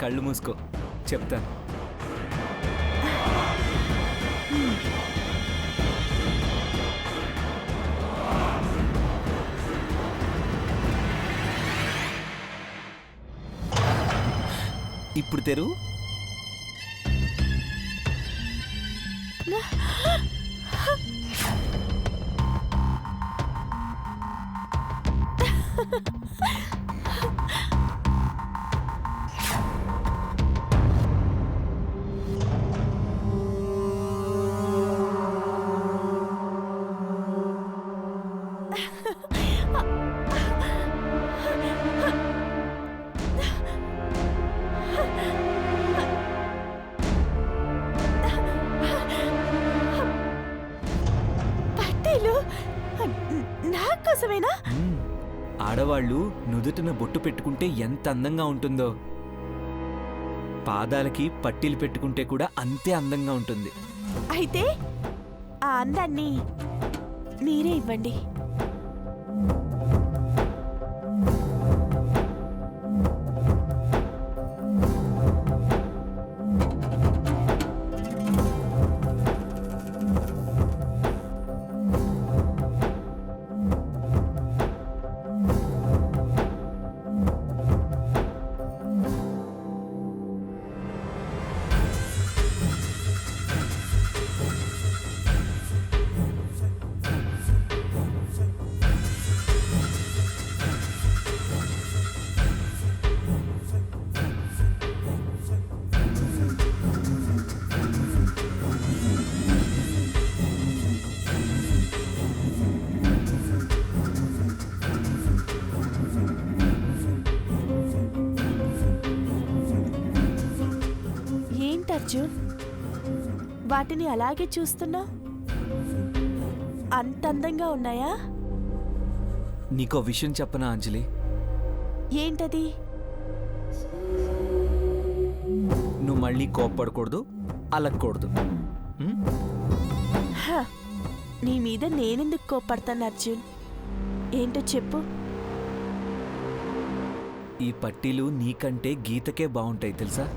కళ్ళు మూసుకో, చెప్తాను. ఇప్పుడు తెరు. ఆడవాళ్ళు నుదుటిన బొట్టు పెట్టుకుంటే ఎంత అందంగా ఉంటుందో, పాదాలకి పట్టీలు పెట్టుకుంటే కూడా అంతే అందంగా ఉంటుంది. అయితే ఆ అందాన్ని మీరే ఇవ్వండి. అర్జున్, వాటిని అలాగే చూస్తున్నా? అంత అందంగా ఉన్నాయా? నీకో విషయం చెప్పనా అంజలి? ఏంటది? నువ్వు మళ్ళీ కోప్పడకూడదు, అలక్కూడదు. నీ మీద నేనెందుకు కోప్పడతాను అర్జున్? ఏంటో చెప్పు. ఈ పట్టీలు నీకంటే గీతకే బాగుంటాయి తెలుసా?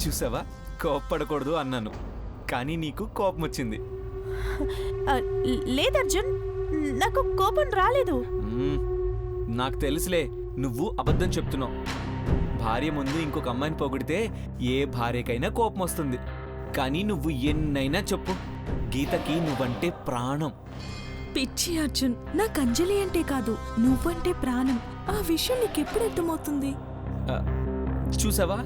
చూసావా, కోప్పడకూడదు అన్నాను, కానీ నీకు కోపం వచ్చింది. లేదు అర్జున్, నాకు కోపం రాలేదు. నాకు తెలుసులే, నువ్వు అబద్ధం చెప్తున్నావు. భార్య ముందు ఇంకొక అమ్మాయిని పొగిడితే ఏ భార్యకైనా కోపం వస్తుంది. కానీ నువ్వు ఎన్నైనా చెప్పు, గీతకి నువ్వంటే ప్రాణం. పిచ్చి అర్జున్, నాకు అంజలి అంటే కాదు, నువ్వంటే ప్రాణం. ఆ విషయం నీకెప్పుడు అర్థమవుతుంది? చూసావా,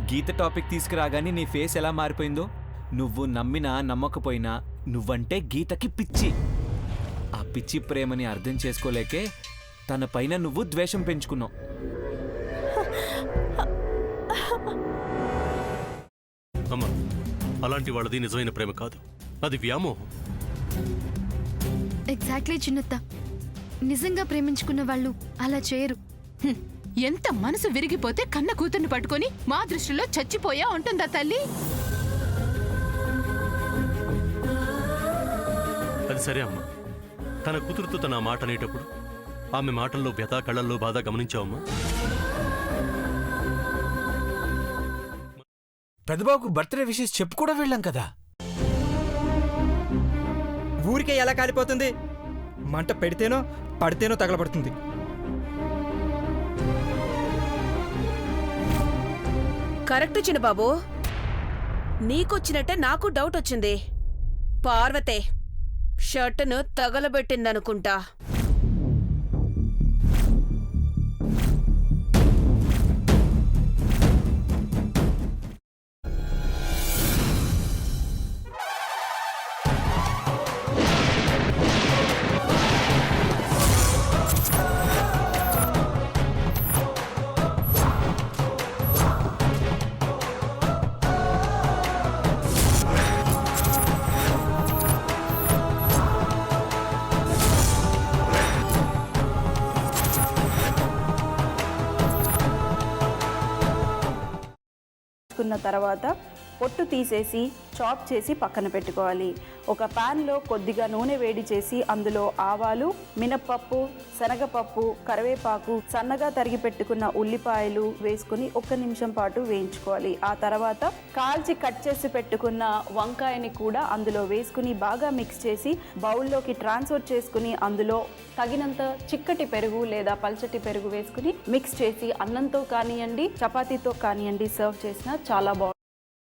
గీత టాపిక్ తీసుకురాగానే నీ ఫేస్ ఎలా మారిపోయిందో. నువ్వు నమ్మినా నమ్మకపోయినా నువ్వంటే గీతకి పిచ్చి. ఆ పిచ్చి ప్రేమని అర్థం చేసుకోలేకే తన పైన నువ్వు ద్వేషం పెంచుకున్నావు. అమ్మా, అలాంటి వాళ్ళది నిజమైన ప్రేమ కాదు, అది వ్యామోహం. ఎగ్జాక్ట్లీ చిన్నత్త, నిజంగా ప్రేమించుకున్న వాళ్ళు అలా చేయరు. ఎంత మనసు విరిగిపోతే కన్న కూతుర్ని పట్టుకొని మా దృష్టిలో చచ్చిపోయా ఉంటుందా తల్లి? అది సరే అమ్మా, తన కూతురుతో తన మాట అనేటప్పుడు ఆమె మాటల్లో వ్యథ, కళ్ళల్లో బాధ గమనించావమ్మా? పెద్దబాబుకు బర్త్డే విషెస్ చెప్పు కూడా వెళ్ళాం కదా. ఊరికే ఎలా కాలిపోతుంది? మంట పెడితేనో పడితేనో తగలబడుతుంది. కరెక్ట్ చిన్నబాబు, నీకొచ్చినట్టే నాకు డౌట్ వచ్చింది. పార్వతే షర్టును తగలబెట్టిందనుకుంటా. తీసుకున్న తర్వాత పొట్టు తీసేసి చాప్ చేసి పక్కన పెట్టుకోవాలి. ఒక ప్యాన్లో కొద్దిగా నూనె వేడి చేసి అందులో ఆవాలు, మినప్పప్పు, శనగపప్పు, కరివేపాకు, సన్నగా తరిగి పెట్టుకున్న ఉల్లిపాయలు వేసుకుని 1 నిమిషం పాటు వేయించుకోవాలి. ఆ తర్వాత కాల్చి కట్ చేసి పెట్టుకున్న వంకాయని కూడా అందులో వేసుకుని బాగా మిక్స్ చేసి బౌల్లోకి ట్రాన్స్ఫర్ చేసుకుని అందులో తగినంత చిక్కటి పెరుగు లేదా పల్చటి పెరుగు వేసుకుని మిక్స్ చేసి అన్నంతో కానివ్వండి, చపాతీతో కానివ్వండి సర్వ్ చేసినా చాలా బాగుంటుంది.